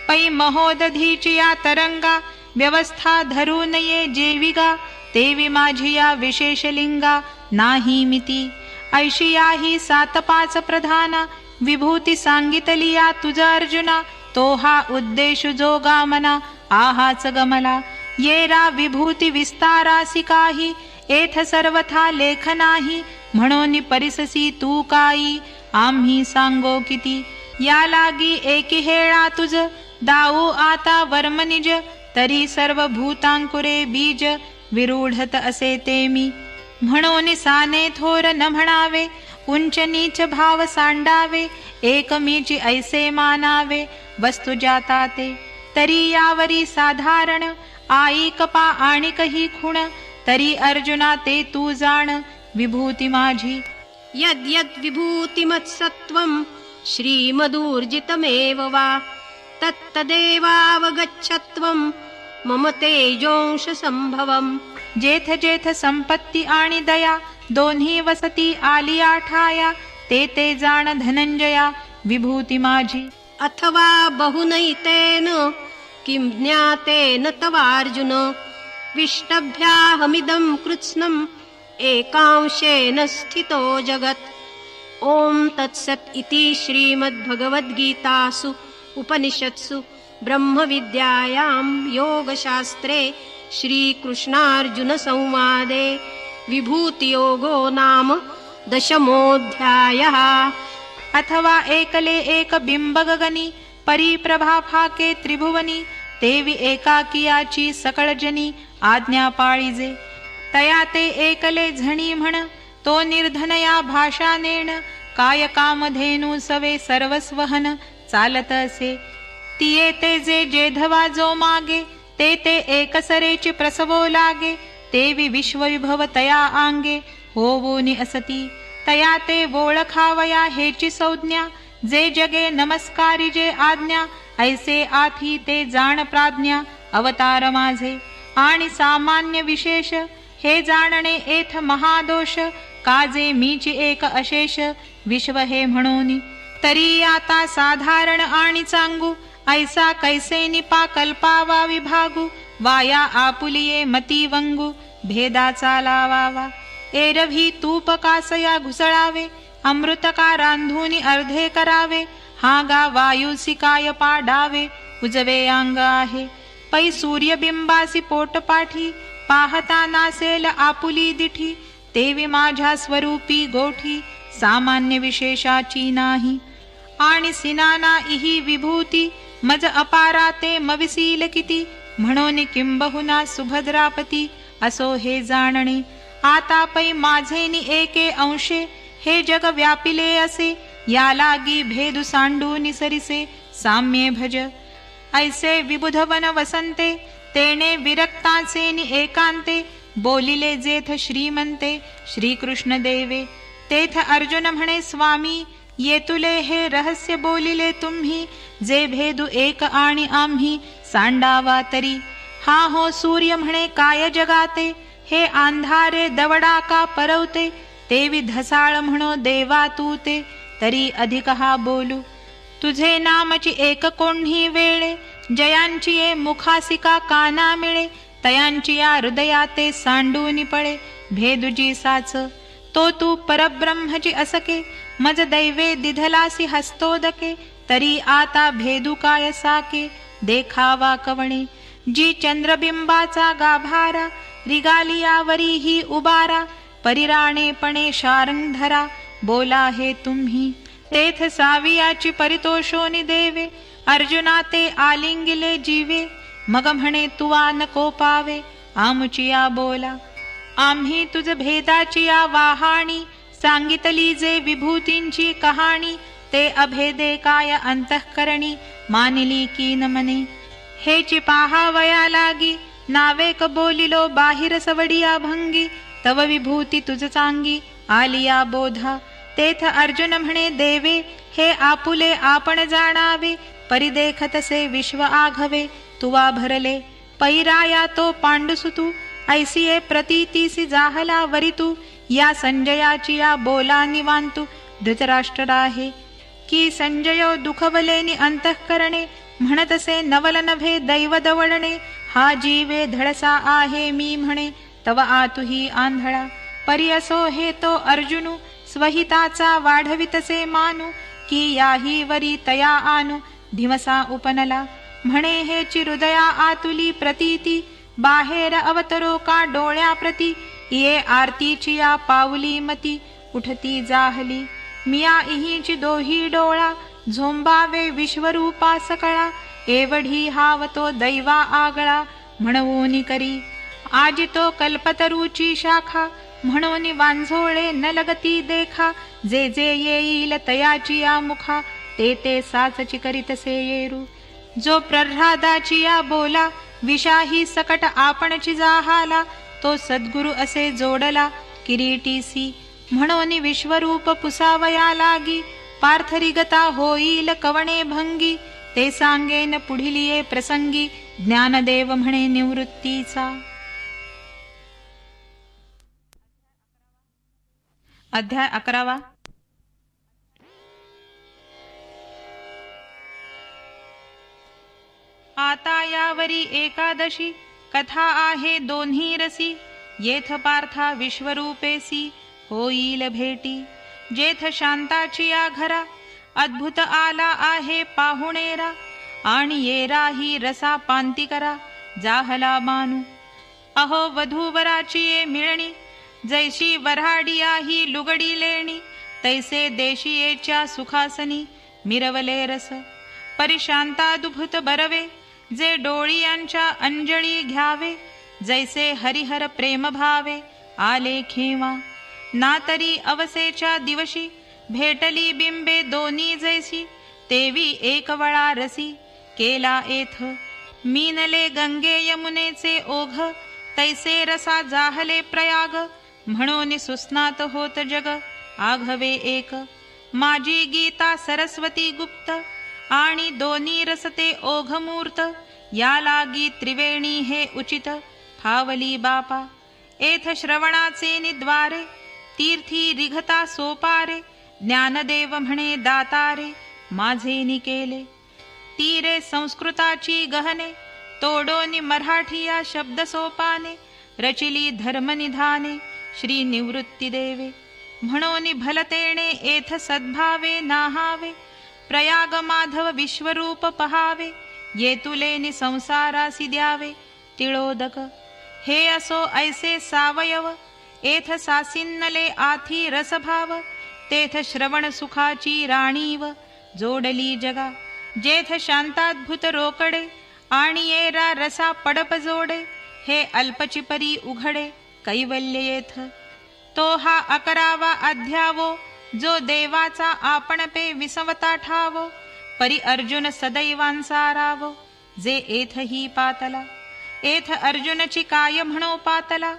पै महोदधीची या तरंगा, व्यवस्था धरून ये जेविगा, तेवी माझी या विशेषलिंगा नाही मिती. ऐशी या ही 7-5 प्रधाना, विभूती सांगितली या तुझा अर्जुना, तो हा उद्देश जो गामना आहाच गमला. येरा विभूती विस्तारासी काही, एथ सर्वथा लेख नाही, म्हणून परिससी तू काही, आम्ही सांगो किती. या लागी एकी हेळा तुझ, दाऊ आता वर्म निज, तरी सर्व भूतांकुरे बीज, विरूढत असे ते मी. म्हणून साने थोर न म्हणावे, उंच नीच भाव सांडावे, एकमीची ऐसे मानावे, वस्तु जाता ते तरी यावरी साधारण, आई कपा आणि कही खुण, तरी अर्जुना ते तू जाण, विभूती माझी. यद्यद् विभूतिमत्सत्त्वं श्रीमदूर्जितमेव वा, तत्तदेवावगच्छत्वं मम तेजोंश संभवम्. जेथ जेथ संपत्ती आणि दया, दोन्ही वसती आलिया ठाया, ते ते जाण धनंजया, विभूती माझी. अथवा बहुनैतेन किं ज्ञातेन तवार्जुन, विष्टभ्याहमिदं कृत्स्नम् एकांशेन स्थितो जगत्. ॐ तत्सत् इति श्रीमद्भगवद्गीतासु उपनिषत्सु ब्रह्मविद्यायां योगशास्त्रे श्रीकृष्णार्जुनसंवादे विभूतियोगो नाम 10मोऽध्यायः. अथवा एकले एक बिंब गगनी, परिप्रभा फाके त्रिभुवनी, तेवी एकाकियाची सकळ जनी, आज्ञा पाळिजे. तया ते एकले झणी म्हण, तो निर्धनया भाषा नेण, काय कामधेनु सवे सर्वस्वहन, चालत असे. तिये ते जे जेधवा जो मागे, ते ते एकसरेची प्रसवो लागे, तेवी विश्वविभव तया आंगे, होवोनी असती. तया ते ओळखावया हेची संज्ञा, जे जगे नमस्कारी जे आज्ञा, ऐसे आथी ते जाण प्राज्ञा, अवतार माझे. आणि सामान्य विशेष हे जाणणे एथ महादोष, काजे मीची एक अशेष, विश्व हे म्हणूनी. तरी आता साधारण आणि चांगू, ऐसा कैसे निपा कल्पावा विभागू, वाया आपुलिये मती वंगू, भेदाचा लावावा. एरवी तूप कासया घुसळावे, अमृत का रांधूनी अर्धे करावे, हा गा वायुसी काय पाडावे, उजवे अंग आहे. पै सूर्यबिंबासी पोटपाठी, पाहता नासेल आपुली दिठी, तेवी माझ्या स्वरूपी गोठी, सामान्य विशेषाची नाही. आणि सिनाना इही विभूती, मज अपारा ते मविसील किती, म्हणून किंबहुना सुभद्रापती, असो हे जाणणे. आता पै माझेनी एके अंशे, हे जग व्यापिले असे, या लागी भेदू सांडू निसरिसे, साम्ये भज. ऐसे विबुधवन वसंते, तेने विरक्ताचेनी एकांते, बोलिले जेथ श्रीमंते, श्रीकृष्ण देवे. तेथ अर्जुन म्हणे स्वामी, येतुले हे रहस्य बोलिले तुम्ही, जे भेदू एक आणि आम्ही, सांडावा तरी. हा हो सूर्य म्हणे काय जगाते, हे अंधारे दवडा का परवते, तेवी धसाळ म्हणो देवा तू ते, तरी अधिक हा बोलू. तुझे नामची एक कोण्ही वेळे, जयांची ये मुखासिका काना मिळे, तयांची या हृदयाते सांडूनी पळे, भेदुजी साच. तो तू परब्रह्मची असके, मज दैवे दिधलासी हस्तोदके, तरी आता भेदू काय साके, देखावा कवणे. जी चंद्रबिंबाचा गाभारा, रिगालियावरी ही उबारा, परिराणेपणे शारंगधरा, बोला हे तुम्ही. तेथ सावियाची परितोषोनी देवे, अर्जुना ते आलिंगिले जीवे, मग म्हणे तुवा नको पावे, आमुचिया बोला. आम्ही तुझ भेदाची या वाहाणी, सांगितली जे विभूतींची कहाणी, ते अभेदे काय अंतःकरणी, मानिली की न मने. हेची पाहावया लागी, नावेक बोलिलो बाहिर सवडिया भंगी, तव विभूती तुझ चांगी, आलिया बोधा. तेथ अर्जुन म्हणे देवे, हे आपुले आपण जाणावे, परिदेखतसे विश्व आघवे, तुवा भरले. पैराया तो पांडुसुतू, ऐसिये प्रतीतीसी जाहला वरितू, या संजयाची या बोला निवांतू, धृतराष्ट्र राहे. की संजयो दुखवलेनी अंतःकरणे, म्हणतसे नवल नभे दैव दवळणे, हा जीवे धडसा आहे मी म्हणे, तव आतुही आंधळा. परी असो हे तो अर्जुनू, स्वहिताचा वाढवितसे मानू, की याही वरी तया आणू, धिवसा उपनला. म्हणे हे हृदया आतुली प्रतीती, बाहेर अवतरो का डोळ्या प्रती, ये आरतीची या पावली मती, उठती जाहली. मिया इहीची दोही डोळा, झोंबावे विश्वरूपा सकळा, एवढी हावतो दैवा आगळा, म्हणवूनी करी. आजी तो कल्पतरूची शाखा, म्हणून वांझोळे न लगती देखा, जे जे येईल तयाची या मुखा, ते ते साचची करीतसे येरू. जो प्रह्लादाची या बोला, विषाही सकट आपणची जाहाला, तो सद्गुरु असे जोडला किरीटीसी. म्हणून विश्वरूप पुसावया लागी, पार्थरिगता होईल कवणे भंगी. ते सांगेन पुढिलिये प्रसंगी, ज्ञानदेव म्हणे निवृत्तीचा. अध्याय 11. आता यावरी एकादशी, कथा आहे दोन्ही रसी. येथ पार्था विश्वरूपेसी, होईल भेटी. जेथ शांताची या घरा, अद्भुत आला आहे पाहुणेरा. आणि येराही रसा पांती करा, जाहला मानू. अहो वधूवराची ये मिळणी, जैशी वऱ्हाडियाही लुगडी लेणी. तैसे देशीयेच्या सुखासनी, मिरवले रस. परिशांताद्भुत बरवे, जे डोळियांच्या अंजळी घ्यावे. जैसे हरिहर प्रेम भावे, आले खेवा. ना तरी अवसेच्या दिवशी, भेटली बिंबे दोन्ही जैसी. तेवी एक वळा रसी, केला एथ. मीनले गंगे यमुनेचे ओघ, तैसे रसा जाहले प्रयाग. म्हणून सुस्नात होत जग, आघवे एक. माझी गीता सरस्वती गुप्त, आणि दोन्ही रसते ओघमूर्त. या लागी त्रिवेणी हे उचित, फावली बापा. एथ श्रवणाचे निद्वारे, तीर्थी रिघता सोपारे. ज्ञानदेव म्हणे दातारे, माझे निकेले. तीरे संस्कृताची गहने, तोडोनी मराठीया शब्द सोपाने. रचिली धर्मनिधाने, श्री निवृत्ती देवे. म्हणून भलतेणे एथ सद्भावे नाहावे. प्रयाग माधव विश्वरूप पहावे, येतुलेनि संसारासी द्यावे तिळोदक. हे असो ऐसे सावयव, एथ सासिन्नले आथी रसभाव. तेथ श्रवण सुखाची राणीव, जोडली जगा. जेथ शांताद्भुत रोकडे, आणि येरा रसा पडप जोडे. हे अल्पची परी उघडे, कैवल्य येथ. तो हा 11वा अध्यावो, जो देवाचा आपण पे विसवता ठावो. परी अर्जुन सदैवांसारावो, जे एथही पातला. एथ अर्जुनची काय म्हणो पातला,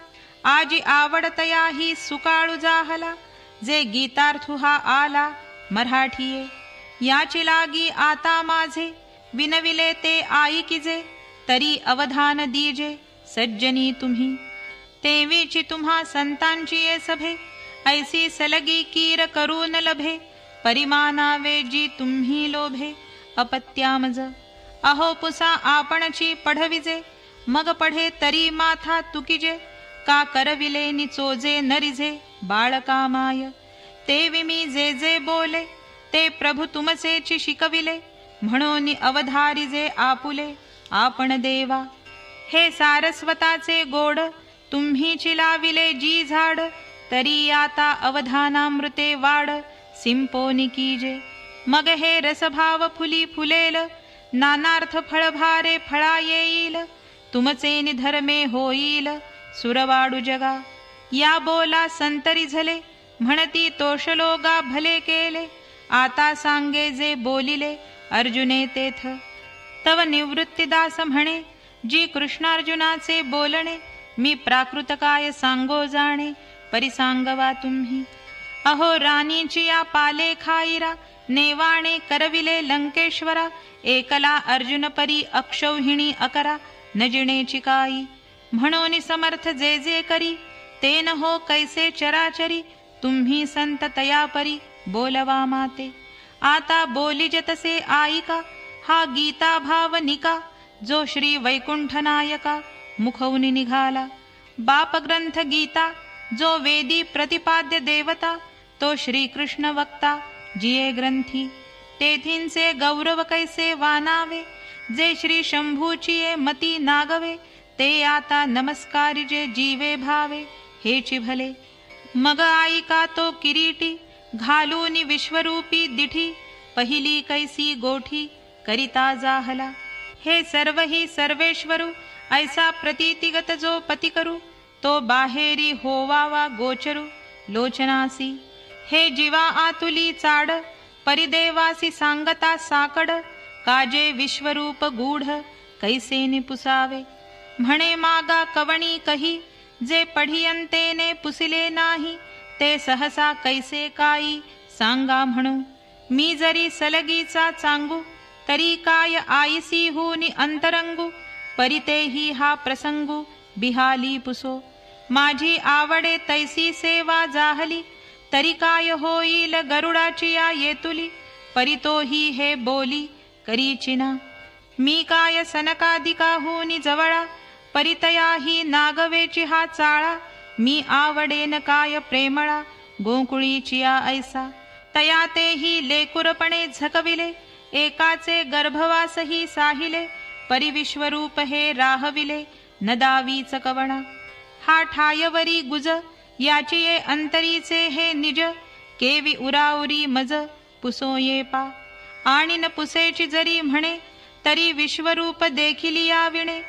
आजी आवडतया ही सुकाळू जाहला. जे गीतार्थु हा आला मराठीये, याची लागी आता माझे. विनविले ते आईकिजे, तरी अवधान दीजे सज्जनी तुम्ही. तेवीची तुम्हा संतांची ये सभे, ऐसी सलगी कीर करून लभे. परिमानावे जी तुम्ही लोभे, अपत्यामज. अहो पुसा आपणची पढविजे, मग पढे तरी माथा तुकिजे. का करविले निचोजे नरिजे, बाळकामाय. ते विमी जे जे बोले, ते प्रभु तुमचेची शिकविले. म्हणून अवधारिजे आपुले, आपण देवा. हे सारस्वताचे गोड, तुम्ही चिलाविले जी झाड. तरी आता अवधानामृते वाढ, सिंपोनी कीजे. मग हे रसभाव फुली फुलेल, नानार्थ फळभारे फळा येईल. तुमचे निधर्मे होईल, सुरवाडू जगा. या बोला संतरी झले, म्हणती तोषलोगा भले केले. आता सांगे जे बोलिले, अर्जुने तेथ. तव निवृत्तीदास म्हणे, जी कृष्णार्जुनाचे बोलणे. मी प्राकृत काय सांगो जाणे, परिसांगवा तुम्ही. अहो राणीची या पाले खाईरा, नेवाणे करविले लंकेश्वरा. एकला अर्जुन परी अक्षौहिणी अकरा, न जिणेची काई. म्हणून समर्थ जे जे करी, ते न हो कैसे चराचरी. तुम्ही संत तया परी, बोलवा माते. आता बोलिज तसे आईका, हा गीता भावनिका. जो श्री वैकुंठनायका, मुखवनी निघाला. बाप ग्रंथ गीता, जो वेदी प्रतिपाद्य देवता. तो श्रीकृष्ण वक्ता, जिये ग्रंथी. तेथींचे गौरव कैसे वानावे, जे श्री शंभूची मती नागवे. ते आता नमस्कारिजे जीवे भावे, हेची भले. मग आईका तो किरीटी, घालूनी विश्वरूपी दिठी. पहिली कैसी गोठी, करिता जाहला. हे सर्व ही सर्वेश्वरू, ऐसा प्रतीतिगत जो पती करू. तो बाहेरी होवावा गोचरू लोचनासी. हे जीवा आतुली चाड परिदेवासी सांगता साकड. काजे विश्वरूप गूढ कैसे निपुसावे. म्हणे मागा कवणी कही जे पढियंतेने पुसिले नाही. ते सहसा कैसे काई सांगा म्हणू. मी जरी सलगीचा चांगू तरी काय आईसी होनी अंतरंगू. परितेही हा प्रसंगू बिहाली पुसो. माझी आवडे तैसी सेवा जाहली. तरी काय होईल गरुडाची या येतुली. परितोही हे बोली करीचिना. मी काय सनकादिका होनी जवळा. परितयाही नागवेची हा चाळा. मी आवडेन काय प्रेमळा गोकुळीची या ऐसा. तया तेही लेकुरपणे झकविले. एकाचे गर्भवासही साहिले. परिविश्वरूप हे राहविले न दावीच कवणा. हा ठायवरी गुज याची ये अंतरीचे हे निज. केवी उराउरी मज पुसो ये पा. आणि न पुसेची जरी म्हणे तरी विश्वरूप देखिली या विणे.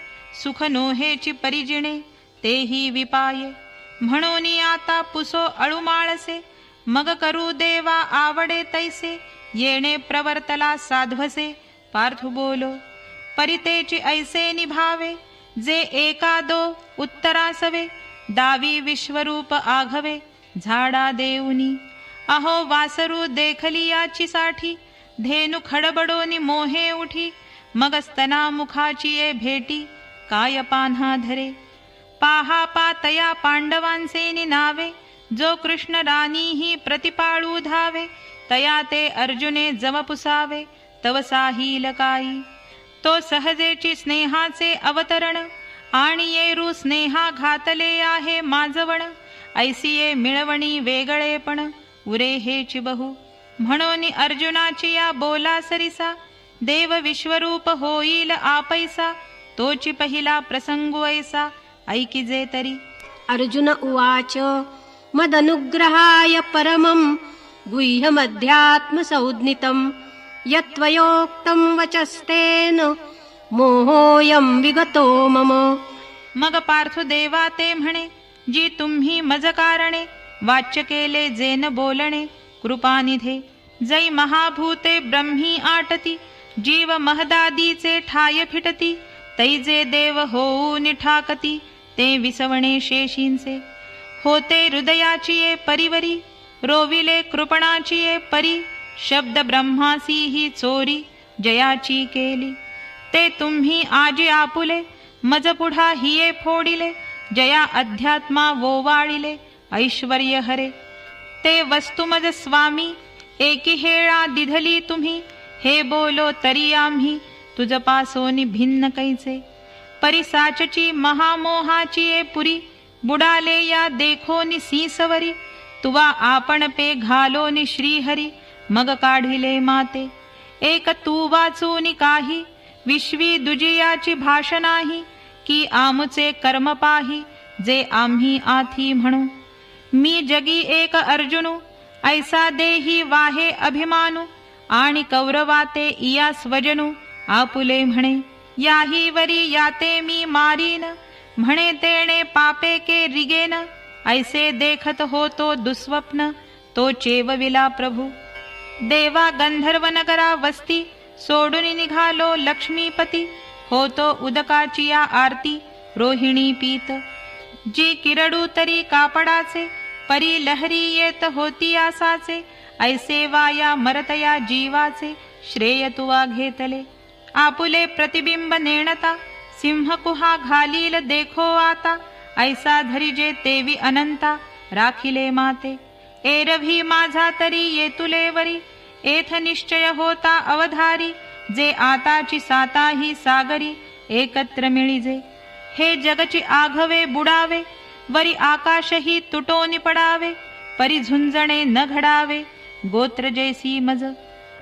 सुख नोहेची परिजिणे तेही विपाये. म्हणून आता पुसो अळुमाळसे. मग करू देवा आवडे तैसे. येणे प्रवर्तला साध्वसे पार्थु बोलो. परितेची ऐसे निभावे जे एकादो उत्तरासवे. दावी विश्वरूप आघवे झाडा देऊनी. अहो वासरू देखली याची साठी. धेनु खडबडोनी मोहे उठी. मग स्तना मुखाची ये भेटी काय पान्हा धरे. पाहा पातया पांडवांचे नावे. जो कृष्ण राणीही प्रतिपाळू धावे. तया ते अर्जुने जम पुसावे तव साहील काई. तो सहजेची स्नेहाचे अवतरण. आणि येरू स्नेहा घातले आहे माझवण. ऐसिये मिळवणी वेगळेपण उरे हेची बहु. म्हणून अर्जुनाची या बोला सरिसा. देव विश्वरूप होईल आपैसा. तोची पहिला प्रसंगू ऐसा ऐकिजे तरी. अर्जुन उवाच मदनुग्रहाय परमं गुह्यमध्यात्मसंज्ञितं. यत्त्वयोक्तं वचस्तेन मोहोऽयं विगतो मम. मग पार्थुदेवा ते म्हणे जी तुम्ही मज कारणे. वाच्य केले जेन बोलणे कृपानिधे. जै महाभूते ब्रह्मी आटती. जीव महदादीचे ठाय फिटती. तैजे देव होऊन ठाकती. ते विसवणे शेषींचे. होते हृदयाची ये परिवरी. रोविले कृपणाची ये परी. शब्द ब्रह्मासी ही चोरी जयाची केली. ते तुम्ही आजी आपुले. मज पुढा हिये फोडिले. जया अध्यात्मा वोवाळिले ऐश्वर्य हरे. ते वस्तुमज स्वामी एकी हेळा दिधली तुम्ही. हे बोलो तरी आम्ही तुझ पासोनी भिन्न कैचे. परिसाचची महामोहाची ये पुरी. बुडाले या देखोनी सीसवरी. तुवा आपण पे घालोनी श्रीहरी. मग काढिले माते एक तू वाचूनी काही. विश्वी दुजियाची भाषा नाही. की आमुचे कर्म पाही जे आम्ही आथी म्हणू. मी जगी एक अर्जुनु ऐसा देही वाहे अभिमानू. आणि कौरवाते इया स्वजनू आपुले म्हणे. याही वरी याते मी मारीन. म्हणे तेणे पापे के रिगेन. ऐसे देखत होतो दुस्वप्न तो चेवविला प्रभू. देवा गंधर्व नगरा वस्ती. सोडून निघालो लक्ष्मीपती. होतो उदकाची या आरती रोहिणी पीत. जी किरडू तरी कापडाचे. परी लहरी येत होती आसाचे. ऐसे वाया मरतया जीवाचे श्रेय तुवा घेतले. आपुले प्रतिबिंब नेणता. सिंह कुहा घालील देखो आता. ऐसा धरिजे तेवी अनंता राखिले माते. एरवी माझा तरी येतुले वरी. एथ निश्चय होता अवधारी. जे आताची साताही सागरी एकत्र मिळिजे. हे जगची आघवे बुडावे. वरी आकाशही तुटोनी पडावे. परी झुंजणे न घडावे गोत्र जैसी मज.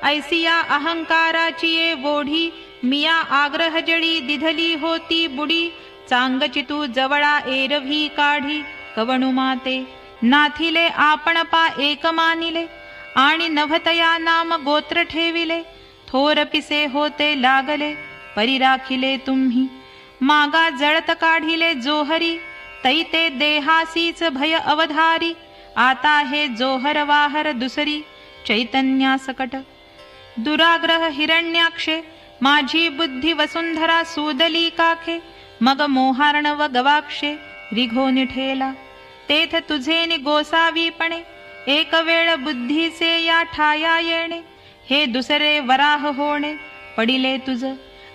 ऐसिया अहंकाराची ये वोढी. मिया आग्रह जडी दिधली होती बुडी. चांगची तू जवळा एरवी काढी कवणु माते. नाथिले आपण पा एक मानिले. आणि नभतया नाम गोत्र ठेविले. थोर पिसे होते लागले परी राखिले तुम्ही. मागा जळत काढिले जोहरी. तै ते देहासीच भय अवधारी. आता हे जोहर वाहर दुसरी चैतन्यासकट. दुराग्रह हिरण्याक्षे माझी बुद्धी वसुंधरा सूदली काखे. मग मोहार्णव गवाक्षे रिघो निठेला. तेथ तुझे नि गोसावीपणे एक वेळ बुद्धीचे या ठाया येणे. हे दुसरे वराह होणे पडिले तुझ.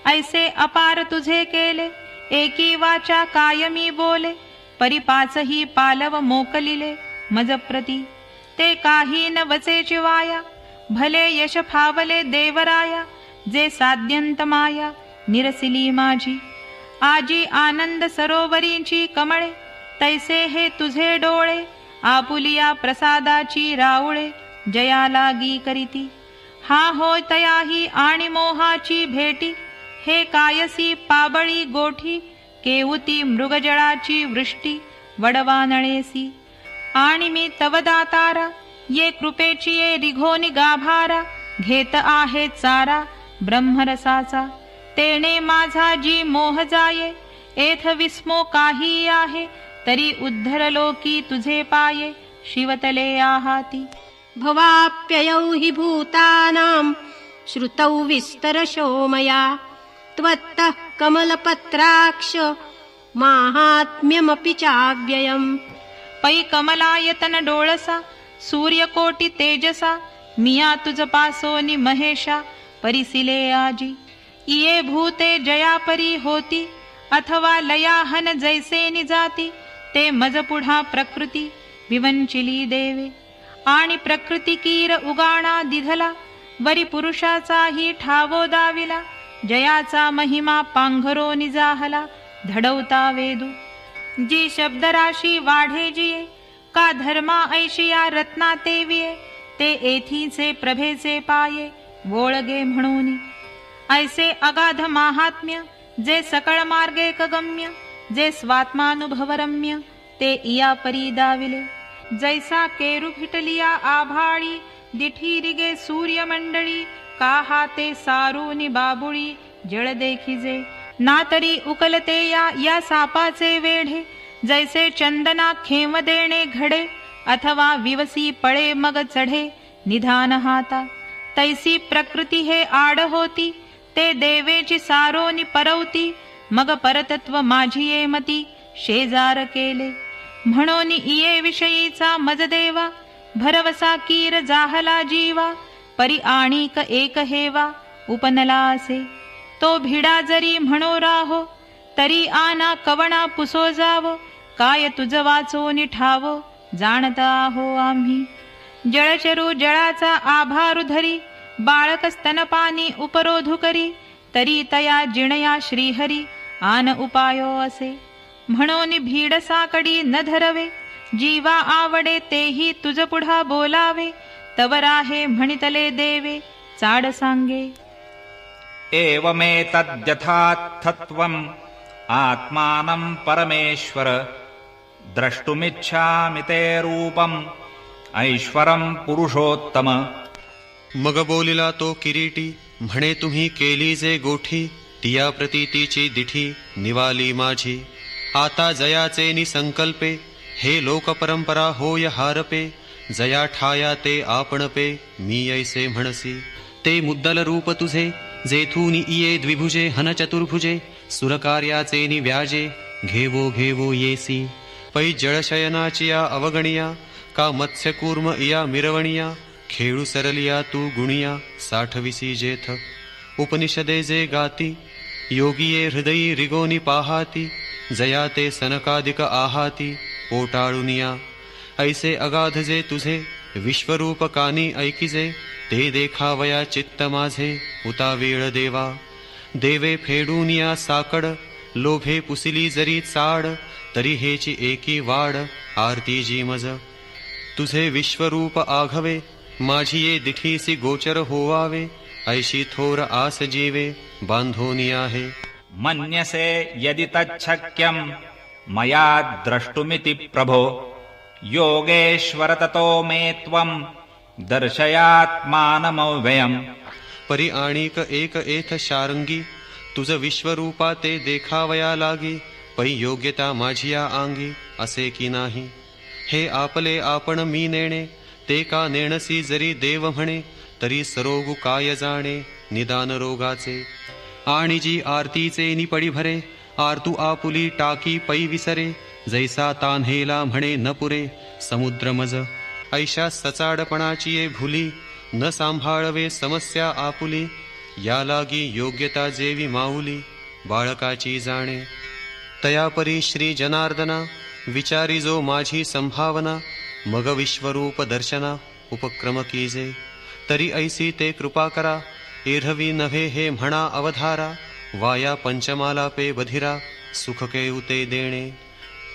ऐसे अपार तुझे केले एकी वाचा कायमी बोले. परिपाचही पालव मोकलिले मजप्रती. ते काही न वचेची वाया भले यश फावले देवराया. जे साध्यंत माया निरसिली माझी. आजी आनंद सरोवरींची कमळे तैसे हे तुझे डोळे. आपुलिया प्रसादाची राऊळे जया लागी करीती. हा होय तयाही आणि मोहाची भेटी. हे कायसी पाबळी गोठी केवती मृगजळाची वृष्टी वडवा नळेसी. आणि मी तव दातारा ये कृपेची ये रिघोनी गाभारा. घेत आहे चारा ब्रह्मरसाचा तेणे माझा जी मोह जाये. एथ विस्मो काही आहे तरी उद्धरलो की तुझे पाये. शिवतले आहाती. भवाप्ययौ हि भूतानां श्रुतौ विस्तरशो मया. त्वत्तः कमलपत्राक्ष माहात्म्यमपि चाव्ययम्. पै कमलायतन डोळसा सूर्यकोटी तेजसा. मिया तुझ पासोनी महेशा परिसिले आजी. इये भूते जयापरी होती अथवा लयाहन जैसे निजाती. ते मज पुढा प्रकृती विवंचिली देवे. आणि प्रकृती कीर उगाणा दिधला. वरी पुरुषाचाही ठावो दाविला. जयाचा महिमा पांघरो निजाहला धडवता वेदू. जी शब्दराशी वाढे जिये का धर्मा ऐशिया रत्ना तेविये. ते एथीचे प्रभेचे पाये वोळगे म्हणूनी. ऐसे अगाध माहात्म्य जे सकळ मार्गे कगम्य. जे स्वात्मानुभवरम्य ते इया परी दाविले. जैसा केरू फिटलिया आभाळी दिठी रिगे सूर्यमंडळी. का हाते सारूनी बाबुळी जळ देखिजे. ना तरी उकलते या सापाचे वेढे. जैसे चंदना खेम देणे घडे अथवा विवसी पळे मग चढे निधान हाता. तैसी प्रकृती हे आड होती. ते देवेची सारोनी परवती. मग परतत्व माझी ये मती शेजार केले. म्हणून इये विषयीचा मज देवा. भरवसा कीर जाहला जीवा. परी आणिक एक हेवा उपनला असे. तो भिडा जरी म्हणो राहो तरी आना कवणा पुसो जावो. काय तुझ वाचोनी ठावो जाणता हो आम्ही. जळचरू जळाचा आभारू धरी. बाळक स्तनपानी उपरोधु करी. तरी तया जिणया श्रीहरी आन उपायो असे. म्हणून भीड साकडी न धरवे. जीवा आवडे तेही तुझ पुढा बोलावे. तव राहे म्हणितले देवे चाड सांगे. एवमेतद्यथार्थत्वम् आत्मानं परमेश्वर. द्रष्टुमिच्छामि ते रूपम् ऐश्वरं पुरुषोत्तम. मग बोलिला तो किरीटी म्हणे तुम्ही केली जे गोठी. तिया प्रतीतीची दिठी निवाली माझी. आता जयाचे निसंकल्पे हे लोकपरंपरा होय हारपे. जया ठाया ते आपणपे मी ऐसे म्हणसी. ते मुद्दल रूप तुझे जेथून इये द्विभुजे हन चतुर्भुजे. सुरकार्याचे निव्याजे घेवो घेवो येसी. पै जळशयनाची या अवगणिया का मत्स्यकूर्म इया मिरवणिया. खेळू सरलिया तू गुणिया साठविसी जेथ. उपनिषदे जे गाती योगिये हृदयी रिगोनी पाहाती. जया ते सनकादिक आहाती पोटाळुनिया. ऐसे अगाध जे तुझे विश्वरूप कानी ऐकिजे. ते देखावया चित्त माझे उतावीळ देवा. देवे फेडूनिया साकड लोभे पुसिली जरी चाड. तरी हेची एकी वाड आरती जी मज. तुझे विश्वरूप आघवे माझी ये दिठीसी गोचर होवावे. ऐशी थोर आस जीवे बांधोनी आहे. मन्यसे यदि तच्छक्यं मया द्रष्टुमिति प्रभो. योगेश्वर ततो मे त्वं दर्शयात्मानमव्ययम्. परी आणिक एक एथ शारंगी. तुझ विश्वरूपा ते देखावया लागी. पै योग्यता माझिया आंगी असे की नाही. हे आपले आपण मी नेणे, ते का नेणसी जरी देव म्हणे, तरी सरोगु काय जाणे निदान रोगाचे. आणि जी आरतीचे निपडी भरे, आरतू आपुली टाकी पै विसरे, जैसा तान्हेला म्हणे न पुरे समुद्र मज. ऐशा सचाडपणाची ये भुली, न सांभाळवे समस्या आपुली. या लागी योग्यता जेवी माऊली, बाळकाची जाणे. तयापरी श्री जनार्दना, विचारी जो माझी संभावना. मग विश्वरूप दर्शना, उपक्रम कीजे. तरी ऐसी ते कृपा करा, एरहवी नव्हे हे म्हणा अवधारा. वाया पंचमाला पे बधिरा, सुख केउते देणे.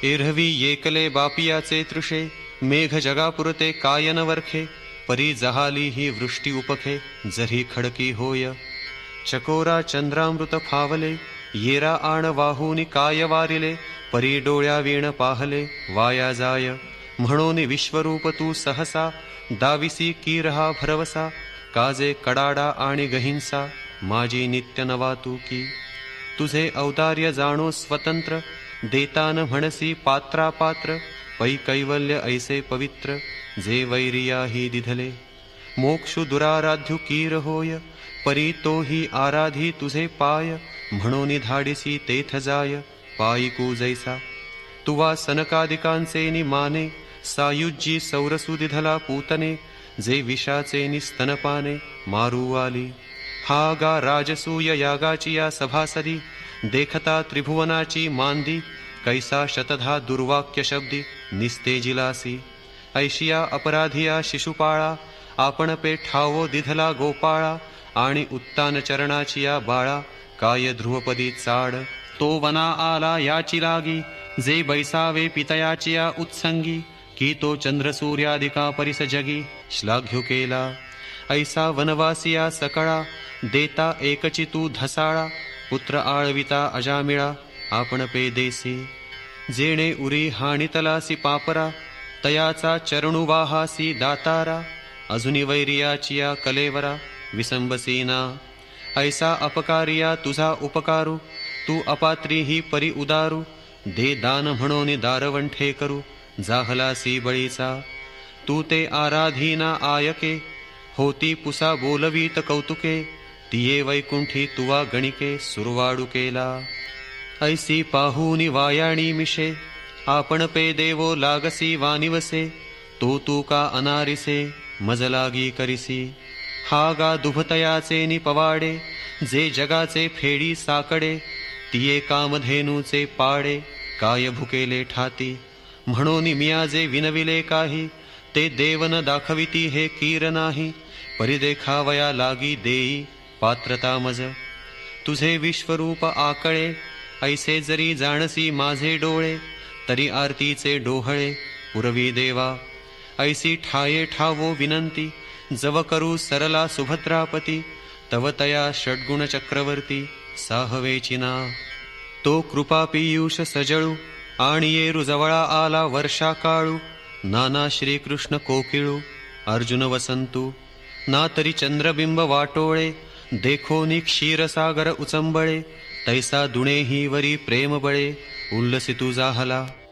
एरहवी येकले बापियाचे तृषे, मेघ जगापुरते कायन वरखे. परी जहाली ही वृष्टी उपखे, जरी खडकी होय. चकोरा चंद्रामृत फावले, येरा आण वाहुनी काय वारिले. परी डोळ्या वीण पाहले, वाया जाय. म्हणून विश्वरूप तू सहसा, दाविसी की रहा भरवसा. काजे कडाडा आणि गहिंसा, माझी नित्य नवा तू की. तुझे औदार्य जाणो स्वतंत्र, देतान म्हणसी पात्रापात्र. पै कैवल्य ऐसे पवित्र, जे वैरिया ही दिधले. मोक्षु दुराराध्यु कीर होय, परी तो ही आराधी तुझे पाय. म्हणून धाडिसी तेथ जाय, पायिकू जैसा. तुवा सनकादिकांचे निमाने, सायुज्जी सौरसु दिधला पूतने. जे विषाचे निस्तनपाने, मारू आली. हा गा राजसूय यागाची या सभासदी, देखता त्रिभुवनाची मांदी. कैसा शतधा दुर्वाक्य शब्दी, निस्तेजिलासी. ऐशिया अपराधिया शिशुपाळा, आपण पे ठावो दिधला गोपाळा. आणि उत्तान चरणाची या बाळा, काय ध्रुवपदी चाड. तो वना आला याची लागी, जे बैसावे पितयाची या उत्संगी. की तो चंद्रसूर्यादिका परिस जगी, श्लाघ्यो केला. ऐसा वनवासिया सकळा, देता एकची तू धसाळा. पुत्र आळविता अजामिळा, आपण पे देसी. जेणे उरी हाणितलासी पापरा, तयाचा चरणुवाहासी दातारा. अजुनी वैरियाचिया कलेवरा, विसंबसीना. ऐसा अपकारिया तुझा उपकारू, तू अपात्री ही परी उदारू. दे दान म्हणून दारवंठे करू, जाहलासी बळीचा. तू ते आराधीना आयके, होती पुसा बोलवीत कौतुके. तिये वैकुंठी तुवा गणिके, सुरवाडू केला. ऐसी पाहूनी वायाणी मिशे, आपण पे देवो लागसी वानिवसे. तो तू का अनारिसे, मज लागी करिसी. हा गा दुभतयाचे निपवाडे, जे जगाचे फेडी साकडे. तिये कामधेनूचे पाडे, काय भुकेले ठाती. म्हणून मिया जे विनविले काही, ते देवन दाखविती हे कीर नाही. परिदेखावया लागी देई, पात्रता मज. तुझे विश्वरूप आकळे, ऐसे जरी जाणसी माझे डोळे. तरी आरतीचे डोहळे, पुरवी देवा. ऐसी ठाये ठावो विनंती, जव करू सरला सुभद्रापती. तव तया षड्गुण चक्रवर्ती, साहवेचिना. तो कृपा पियुष सजळू, आणि येरू जवळा आला वर्षा काळू. नाना श्रीकृष्ण कोकिळू, अर्जुन वसंतू. ना तरी चंद्रबिंब वाटोळे, देखोनी क्षीरसागर उचंबळे. तैसा दुणेही वरी प्रेम बळे, उल्लसितू जाहला.